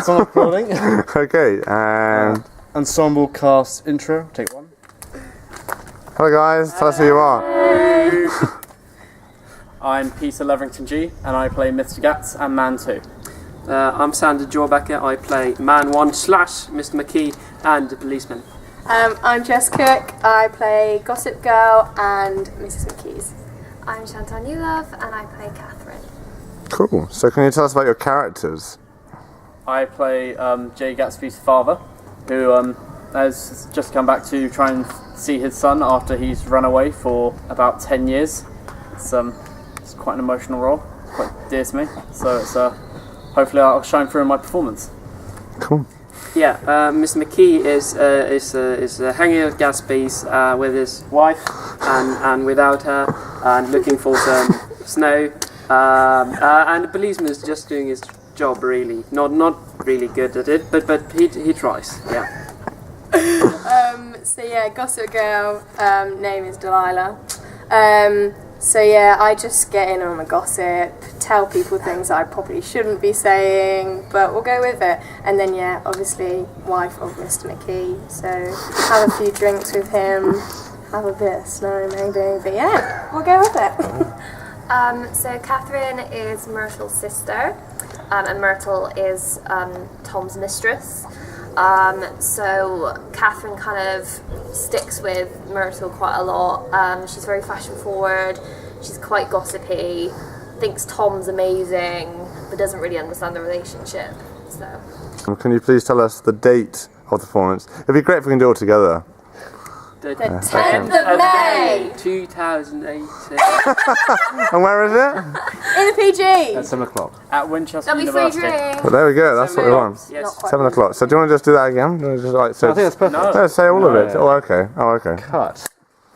start recording. Okay, and... Ensemble cast intro, take one. Hello guys, tell us who you are. I'm Peter Leverington Gee, and I play Mr. Gats and Man 2. I'm Jorbakke. I play Man 1 / Mr. McKee and the policeman. I'm Jess Cooke. I play Gossip Girl and Mrs. McKees. I'm Chantelle Newlove and I play Catherine. Cool, so can you tell us about your characters? I play Jay Gatsby's father, who has just come back to try and see his son after he's run away for about 10 years. It's quite an emotional role, quite dear to me, so it's hopefully I'll shine through in my performance. Cool. Yeah, Mr. McKee is hanging out at Gatsby's with his wife and without her, and looking for some snow. And the policeman is just doing his job, really. Not really good at it, but he tries. Yeah. So yeah, Gossip Girl. Name is Delilah. So yeah, I just get in on the gossip, tell people things I probably shouldn't be saying, but we'll go with it. And then yeah, obviously, wife of Mr. McKee, so have a few drinks with him, have a bit of snow maybe, but yeah, we'll go with it. So Catherine is Myrtle's sister, and Myrtle is Tom's mistress. So Catherine kind of sticks with Myrtle quite a lot. She's very fashion forward, she's quite gossipy, thinks Tom's amazing, but doesn't really understand the relationship. So Can you please tell us the date of the performance? It'd be great if we can do it all together. The 10th of May! 2018. And where is it? In the PG! At 7 o'clock. At Winchester there'll be free University. drinks. Well, there we go, that's what we want. Yes. 7 o'clock. So do you want to just do that again? Do you want to just, like, so I think that's perfect. no, say all of it. No. Oh, okay. Oh, okay. Cut.